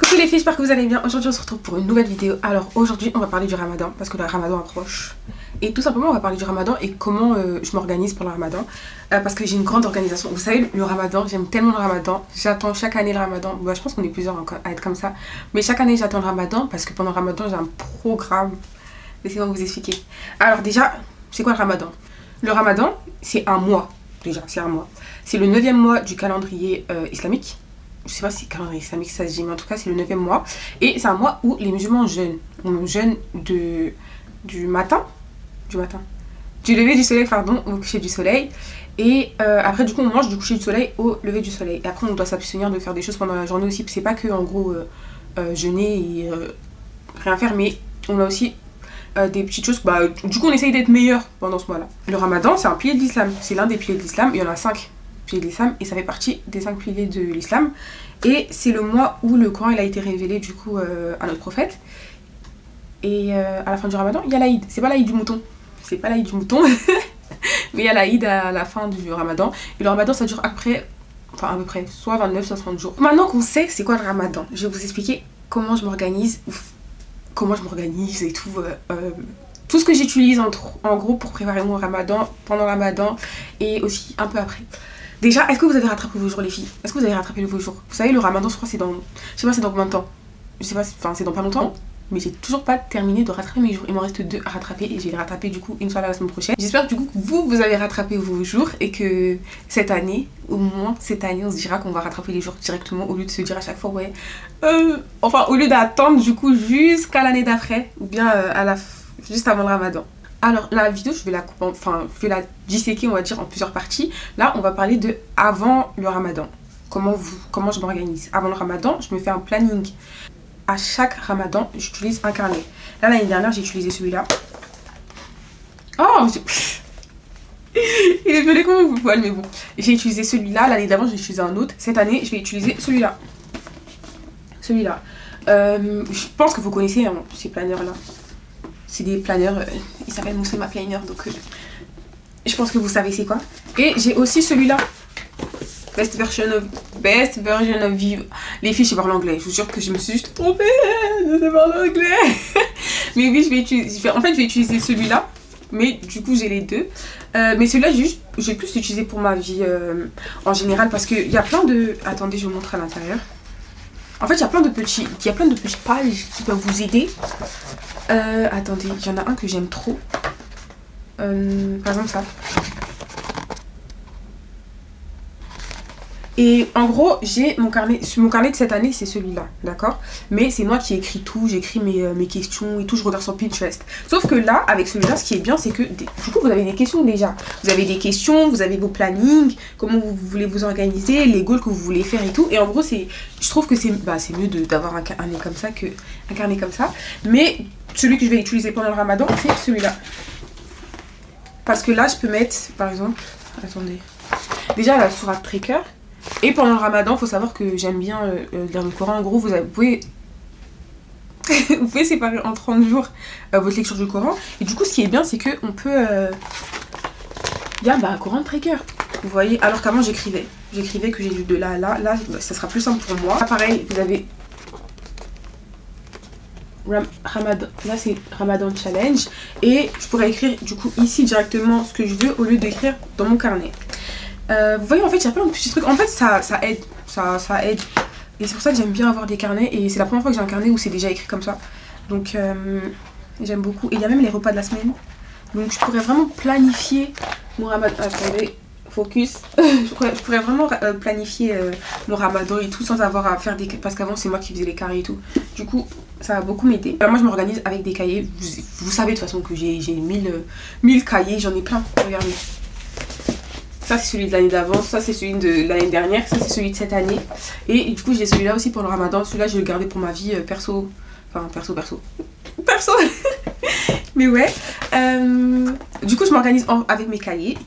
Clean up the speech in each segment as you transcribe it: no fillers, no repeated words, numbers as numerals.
Coucou les filles, j'espère que vous allez bien. Aujourd'hui on se retrouve pour une nouvelle vidéo. Alors aujourd'hui on va parler du ramadan parce que le ramadan approche. Et tout simplement on va parler du ramadan et comment je m'organise pour le ramadan. Parce que j'ai une grande organisation. Vous savez le ramadan, j'aime tellement le ramadan. J'attends chaque année le ramadan. Bah, je pense qu'on est plusieurs à être comme ça. Mais chaque année j'attends le ramadan parce que pendant le ramadan j'ai un programme. Laissez-moi vous expliquer. Alors déjà, c'est quoi le ramadan? Le ramadan c'est un mois. Déjà c'est un mois. C'est le 9e mois du calendrier islamique. Je sais pas si calendrier islamique ça se dit, mais en tout cas c'est le 9e mois. Et c'est un mois où les musulmans jeûnent. On jeûne du matin. Du lever du soleil, pardon, au coucher du soleil. Et après du coup on mange du coucher du soleil au lever du soleil. Et après on doit s'abstenir de faire des choses pendant la journée aussi. C'est pas que en gros jeûner et rien faire, mais on a aussi des petites choses. Bah, du coup on essaye d'être meilleur pendant ce mois-là. Le ramadan c'est un pilier de l'islam. C'est l'un des piliers de l'islam. Il y en a 5 piliers de l'islam et ça fait partie des 5 piliers de l'islam. Et c'est le mois où le Coran il a été révélé du coup à notre prophète. Et à la fin du ramadan, il y a l'Aïd. C'est pas l'Aïd du mouton. C'est pas l'Aïd du mouton. Mais il y a l'Aïd à la fin du ramadan. Et le ramadan ça dure après, enfin à peu près, soit 29, soit 30 jours. Maintenant qu'on sait c'est quoi le ramadan, je vais vous expliquer comment je m'organise. Et tout. Tout ce que j'utilise en gros pour préparer mon ramadan, pendant le ramadan et aussi un peu après. Déjà, est-ce que vous avez rattrapé vos jours les filles? Est-ce que vous avez rattrapé vos jours? Vous savez le ramadan je crois c'est dans... Je sais pas c'est dans combien de temps? Je sais pas, enfin c'est dans pas longtemps. Mais j'ai toujours pas terminé de rattraper mes jours. Il m'en reste 2 à rattraper et je vais les rattraper du coup Inch'Allah la semaine prochaine. J'espère du coup que vous avez rattrapé vos jours et que cette année, au moins cette année, on se dira qu'on va rattraper les jours directement au lieu de se dire à chaque fois ouais. Enfin au lieu d'attendre du coup jusqu'à l'année d'après ou bien juste avant le ramadan. Alors la vidéo je vais la couper, enfin je vais la disséquer on va dire en plusieurs parties. Là on va parler de avant le ramadan. Comment je m'organise. Avant le ramadan je me fais un planning. À chaque ramadan j'utilise un carnet. Là l'année dernière j'ai utilisé celui-là. Oh il est pelé comme vous poil mais bon. J'ai utilisé celui-là, l'année d'avant j'ai utilisé un autre. Cette année je vais utiliser celui-là. Je pense que vous connaissez hein, ces planeurs là. C'est des planeurs, il s'appelle Moussema Planner, donc je pense que vous savez c'est quoi. Et j'ai aussi celui-là, Best version of you. Les filles, je sais parler anglais, je vous jure que je me suis juste trompée, je sais parler anglais. Mais oui, je vais utiliser celui-là, mais du coup j'ai les deux. Mais celui-là, j'ai plus l'utiliser pour ma vie en général, parce qu'il y a plein de... Attendez, je vous montre à l'intérieur. En fait, il y a plein de petites pages qui peuvent vous aider. Attendez, il y en a un que j'aime trop. Par exemple ça. Et en gros, j'ai mon carnet de cette année, c'est celui-là, d'accord? Mais c'est moi qui écris tout, j'écris mes questions et tout, je regarde sur Pinterest. Sauf que là, avec celui-là, ce qui est bien, c'est que du coup, vous avez des questions déjà. Vous avez des questions, vous avez vos plannings, comment vous voulez vous organiser, les goals que vous voulez faire et tout. Et en gros, je trouve que c'est mieux d'avoir un carnet comme ça qu'un carnet comme ça. Mais celui que je vais utiliser pendant le ramadan, c'est celui-là. Parce que là, je peux mettre, par exemple, attendez, déjà la sourate tracker. Et pendant le ramadan, il faut savoir que j'aime bien lire le Coran. En gros, vous pouvez séparer en 30 jours votre lecture du Coran. Et du coup, ce qui est bien, c'est qu'on peut... Il y a un Coran tracker. Vous voyez, alors qu'avant, j'écrivais que j'ai lu de là à là. Là, ça sera plus simple pour moi. Là, pareil, vous avez... Ramadan, là c'est Ramadan Challenge. Et je pourrais écrire du coup ici directement ce que je veux au lieu d'écrire dans mon carnet. Vous voyez en fait il y a plein de petits trucs. En fait ça aide. Ça aide. Et c'est pour ça que j'aime bien avoir des carnets. Et c'est la première fois que j'ai un carnet où c'est déjà écrit comme ça. Donc j'aime beaucoup. Et il y a même les repas de la semaine. Donc je pourrais vraiment planifier mon ramadan. Attendez, focus. je pourrais vraiment planifier mon ramadan et tout sans avoir à faire des... Parce qu'avant c'est moi qui faisais les carrés et tout. Du coup ça va beaucoup m'aider. Moi je m'organise avec des cahiers. Vous savez de toute façon que j'ai 1000 cahiers. J'en ai plein. Regardez. Ça c'est celui de l'année d'avant, ça c'est celui de l'année dernière, ça c'est celui de cette année. Et du coup j'ai celui-là aussi pour le ramadan, celui-là je vais le garder pour ma vie perso. Enfin perso. Mais ouais. Du coup je m'organise avec mes cahiers.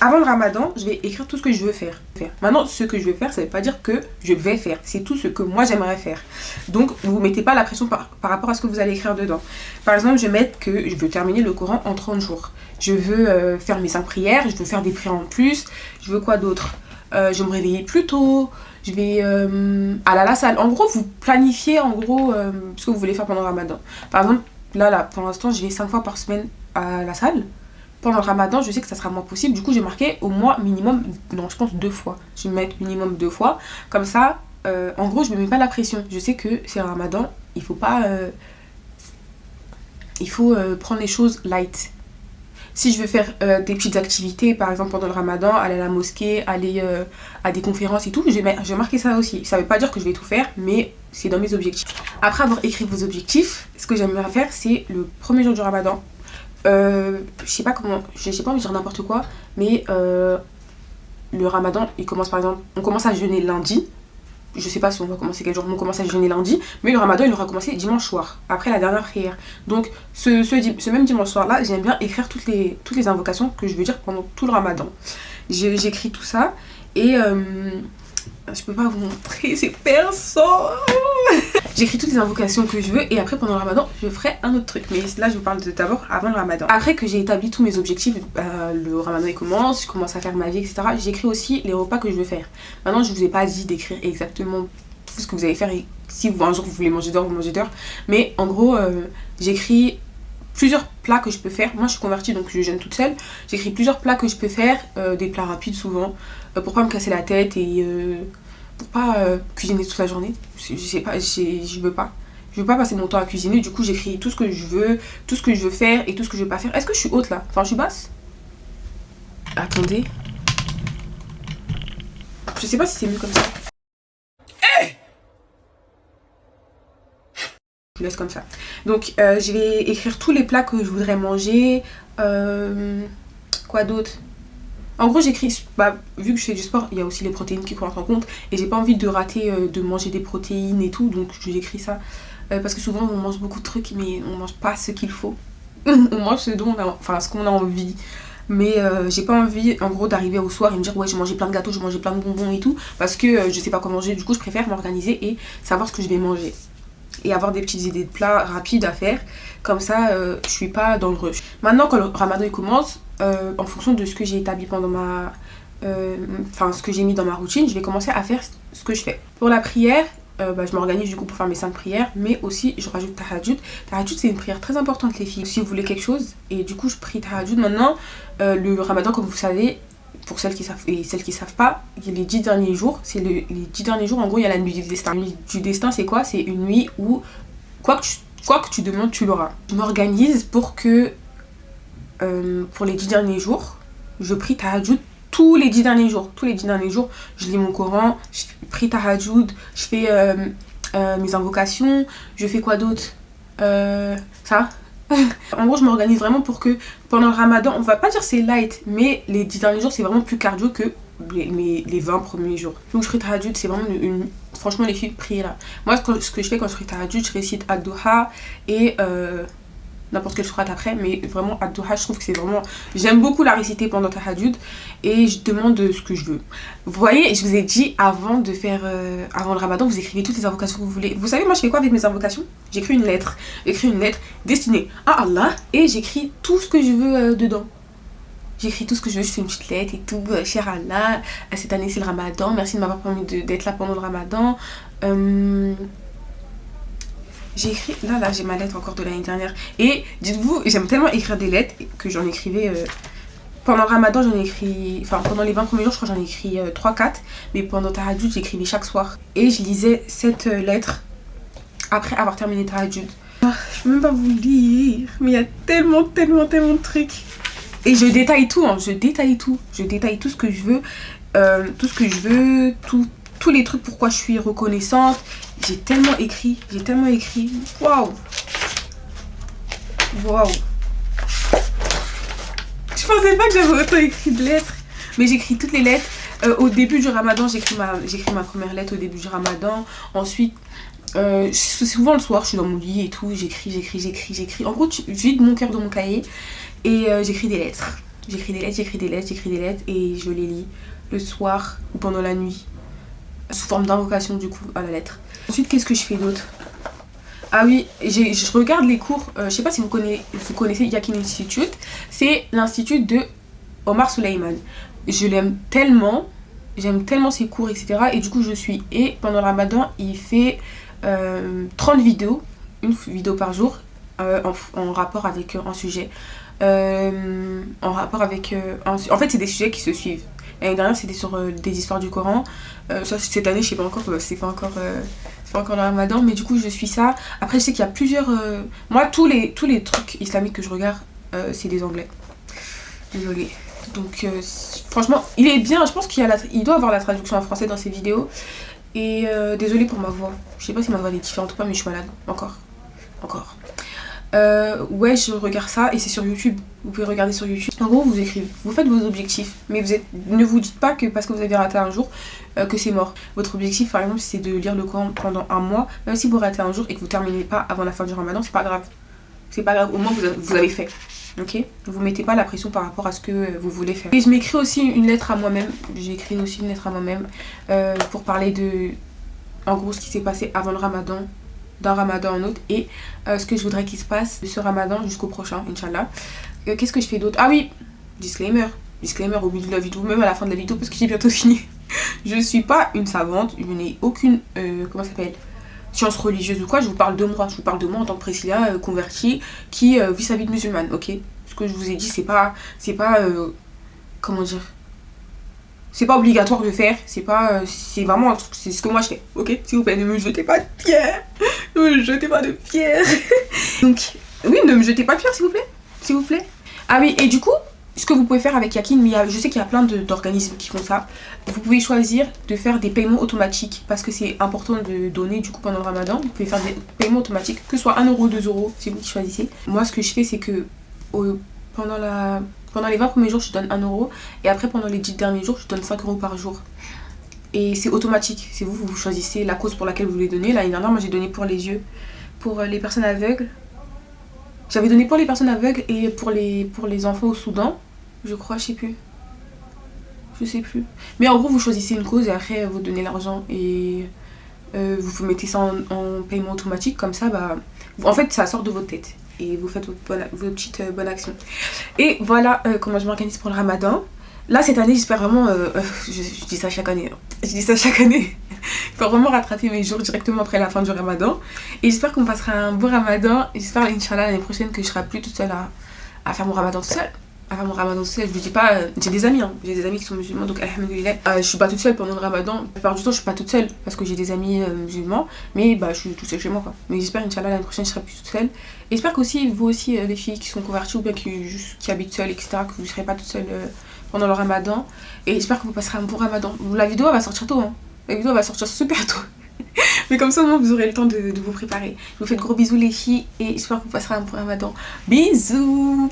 Avant le ramadan, je vais écrire tout ce que je veux faire. Maintenant ce que je veux faire, ça veut pas dire que je vais faire. C'est tout ce que moi j'aimerais faire. Donc vous mettez pas la pression par rapport à ce que vous allez écrire dedans. Par exemple je vais mettre que je veux terminer le Coran en 30 jours. Je veux faire mes 5 prières, je veux faire des prières en plus. Je veux quoi d'autre? Je veux me réveiller plus tôt. je vais aller à la salle. En gros, vous planifiez en gros ce que vous voulez faire pendant le ramadan. Par exemple, là, pour l'instant, je vais 5 fois par semaine à la salle. Pendant le ramadan, je sais que ça sera moins possible. Du coup, j'ai marqué au moins minimum, non, je pense 2 fois. Je vais mettre minimum 2 fois. Comme ça, en gros, je me mets pas la pression. Je sais que c'est le ramadan, il faut pas... il faut prendre les choses light. Si je veux faire des petites activités, par exemple pendant le ramadan, aller à la mosquée, aller à des conférences et tout, je vais marquer ça aussi. Ça veut pas dire que je vais tout faire, mais c'est dans mes objectifs. Après avoir écrit vos objectifs, ce que j'aimerais faire, c'est le premier jour du ramadan. Je sais pas comment, j'ai pas envie de dire n'importe quoi, mais le ramadan, il commence par exemple, on commence à jeûner lundi. Je sais pas si on va commencer quel jour, on commence à jeûner lundi, mais le ramadan il aura commencé dimanche soir, après la dernière prière. Donc ce même dimanche soir là, j'aime bien écrire toutes les invocations que je veux dire pendant tout le ramadan. J'écris tout ça et je peux pas vous montrer, c'est perso. J'écris toutes les invocations que je veux et après pendant le ramadan je ferai un autre truc. Mais là je vous parle d'abord avant le ramadan. Après que j'ai établi tous mes objectifs, le ramadan il commence, je commence à faire ma vie, etc. J'écris aussi les repas que je veux faire. Maintenant je vous ai pas dit d'écrire exactement tout ce que vous allez faire et si un jour vous voulez manger dehors, vous mangez dehors. Mais en gros j'écris plusieurs plats que je peux faire. Moi je suis convertie donc je jeûne toute seule. J'écris plusieurs plats que je peux faire, des plats rapides souvent, pour pas me casser la tête et pour pas cuisiner toute la journée. Je sais pas, je veux pas. Je veux pas passer mon temps à cuisiner, du coup j'écris tout ce que je veux, tout ce que je veux faire et tout ce que je veux pas faire. Est-ce que je suis haute là? Enfin je suis basse? Attendez. Je sais pas si c'est mieux comme ça. Je laisse comme ça. Donc je vais écrire tous les plats que je voudrais manger. Quoi d'autre? En gros j'écris, vu que je fais du sport, il y a aussi les protéines qui rentrent en compte. Et j'ai pas envie de rater de manger des protéines et tout. Donc j'écris ça. Parce que souvent on mange beaucoup de trucs mais on mange pas ce qu'il faut. On mange ce dont on a, enfin ce qu'on a envie. Mais j'ai pas envie en gros d'arriver au soir et me dire ouais j'ai mangé plein de gâteaux, j'ai mangé plein de bonbons et tout. Parce que je sais pas quoi manger. Du coup je préfère m'organiser et savoir ce que je vais manger. Et avoir des petites idées de plats rapides à faire. Comme ça, je suis pas dans le rush. Maintenant, quand le ramadan il commence, en fonction de ce que j'ai établi pendant ma... Enfin, ce que j'ai mis dans ma routine, je vais commencer à faire ce que je fais. Pour la prière, je m'organise du coup pour faire mes 5 prières. Mais aussi, je rajoute tahajjud. Tahajjud, c'est une prière très importante les filles. Si vous voulez quelque chose, et du coup, je prie tahajjud. Maintenant, le ramadan, comme vous savez... Pour celles qui savent et celles qui savent pas, les 10 derniers jours, c'est les 10 derniers jours, en gros il y a la nuit du destin. La nuit du destin c'est quoi? C'est une nuit où quoi que tu demandes tu l'auras. Je m'organise pour que pour les 10 derniers jours, je prie tahajjud tous les 10 derniers jours. Tous les 10 derniers jours, je lis mon Coran, je prie tahajjud, je fais mes invocations, je fais quoi d'autre? Ça. En gros je m'organise vraiment pour que pendant le ramadan, on va pas dire c'est light, mais les 10 derniers jours c'est vraiment plus cardio que les 20 premiers jours. Donc je prie tahajjud, c'est vraiment franchement les filles prier là. Moi ce que je fais quand je prie tahajjud, je récite ad-duha et n'importe quelle sourate après, mais vraiment ad-duha je trouve que c'est vraiment... J'aime beaucoup la réciter pendant tahajjud et je demande ce que je veux. Vous voyez, je vous ai dit avant de faire... avant le ramadan, vous écrivez toutes les invocations que vous voulez. Vous savez moi je fais quoi avec mes invocations? J'écris une lettre. J'écris une lettre destinée à Allah et j'écris tout ce que je veux dedans. J'écris tout ce que je veux, je fais une petite lettre et tout. Cher Allah, cette année c'est le ramadan, merci de m'avoir permis d'être là pendant le ramadan. J'ai écrit, là j'ai ma lettre encore de l'année dernière. Et dites-vous, j'aime tellement écrire des lettres que j'en écrivais... pendant le ramadan j'en ai écrit... Enfin pendant les 20 premiers jours je crois j'en ai écrit 3-4. Mais pendant tahajjud j'écrivais chaque soir. Et je lisais cette lettre après avoir terminé tahajjud. Je peux même pas vous lire. Mais il y a tellement de trucs. Et je détaille tout, hein, je détaille tout. Je détaille tout ce que je veux. Tout ce que je veux. Tous les trucs pourquoi je suis reconnaissante. J'ai tellement écrit. Waouh. Je pensais pas que j'avais autant écrit de lettres. Mais j'écris toutes les lettres. Au début du ramadan, j'écris ma première lettre au début du ramadan. Ensuite, souvent le soir, je suis dans mon lit et tout. J'écris. En gros, je vide mon cœur dans mon cahier. Et j'écris des lettres. J'écris des lettres et je les lis le soir ou pendant la nuit. Sous forme d'invocation du coup à la lettre. Ensuite, qu'est-ce que je fais d'autre? Ah oui, je regarde les cours, je sais pas si vous connaissez Yakin Institute. C'est l'institut de Omar Suleiman. Je l'aime tellement J'aime tellement ses cours, etc. Et du coup, je suis. Et pendant le ramadan, il fait 30 vidéos, une vidéo par jour, en rapport avec un sujet. En rapport avec. En fait, c'est des sujets qui se suivent. L'année dernière, c'était sur des histoires du Coran. Ça, cette année, je sais pas encore, c'est pas encore le ramadan, mais du coup, je suis ça. Après, je sais qu'il y a plusieurs. Moi, tous les trucs islamiques que je regarde, c'est des anglais. Désolée. Donc, franchement, il est bien. Je pense il doit avoir la traduction en français dans ses vidéos. Et désolée pour ma voix. Je sais pas si ma voix est différente ou pas, mais je suis malade. Encore. Ouais, je regarde ça et c'est sur YouTube. Vous pouvez regarder sur YouTube. En gros, vous écrivez, vous faites vos objectifs, mais ne vous dites pas que parce que vous avez raté un jour, que c'est mort. Votre objectif, par exemple, c'est de lire le Coran pendant un mois. Même si vous ratez un jour et que vous terminez pas avant la fin du ramadan, c'est pas grave. C'est pas grave, au moins vous avez fait. Ok? Ne vous mettez pas la pression par rapport à ce que vous voulez faire. Et je m'écris aussi une lettre à moi-même. J'ai écrit aussi une lettre à moi-même pour parler de, en gros, ce qui s'est passé avant le ramadan, d'un ramadan en autre, et ce que je voudrais qu'il se passe de ce ramadan jusqu'au prochain, Inch'Allah. Qu'est-ce que je fais d'autre? Ah oui, disclaimer au milieu de la vidéo, même à la fin de la vidéo, parce que j'ai bientôt fini. Je suis pas une savante, je n'ai aucune, comment ça s'appelle, science religieuse ou quoi. Je vous parle de moi en tant que Priscilla convertie qui vit sa vie de musulmane, ok? Ce que je vous ai dit, c'est pas comment dire, c'est pas obligatoire de faire, c'est vraiment un truc, c'est ce que moi je fais, ok? S'il vous plaît, ne me jetez pas de pierre, ne me jetez pas de pierre. Donc, oui, ne me jetez pas de pierre, s'il vous plaît. Ah oui, et du coup, ce que vous pouvez faire avec Yakin, mais je sais qu'il y a plein d'organismes qui font ça, vous pouvez choisir de faire des paiements automatiques, parce que c'est important de donner du coup pendant le ramadan. Vous pouvez faire des paiements automatiques, que ce soit 1 euro, 2 euros, c'est vous qui choisissez. Moi, ce que je fais, c'est que pendant les 20 premiers jours, je donne 1 euro. Et après, pendant les 10 derniers jours, je donne 5 euros par jour. Et c'est automatique. C'est vous choisissez la cause pour laquelle vous voulez donner. L'année dernière, moi, j'ai donné pour les yeux, pour les personnes aveugles. J'avais donné pour les personnes aveugles et pour les enfants au Soudan. Je crois, je sais plus. Mais en gros, vous choisissez une cause et après, vous donnez l'argent. Et vous mettez ça en paiement automatique. Comme ça, bah, en fait, ça sort de votre tête. Et vous faites vos petites bonnes actions. Et voilà comment je m'organise pour le ramadan. Là, cette année, j'espère vraiment... je dis ça chaque année. Je peux vraiment rattraper mes jours directement après la fin du ramadan. Et j'espère qu'on passera un beau ramadan. Et j'espère, Inch'Allah, l'année prochaine, que je serai plus toute seule à faire mon ramadan toute seule. Je vous dis pas, j'ai des amis, qui sont musulmans, donc alhamdoulilah. Je suis pas toute seule pendant le ramadan. La plupart du temps, je suis pas toute seule parce que j'ai des amis musulmans, mais bah je suis toute seule chez moi, quoi. Mais j'espère, Inch'Allah, l'année prochaine, je serai plus toute seule. Et j'espère qu'aussi, vous aussi, les filles qui sont converties ou bien qui habitent seules, etc., que vous serez pas toute seule pendant le ramadan. Et j'espère que vous passerez un bon ramadan. La vidéo elle va sortir tôt, hein. La vidéo va sortir super tôt. Mais comme ça, au moins, vous aurez le temps de vous préparer. Je vous fais de gros bisous, les filles, et j'espère que vous passerez un bon ramadan. Bisous.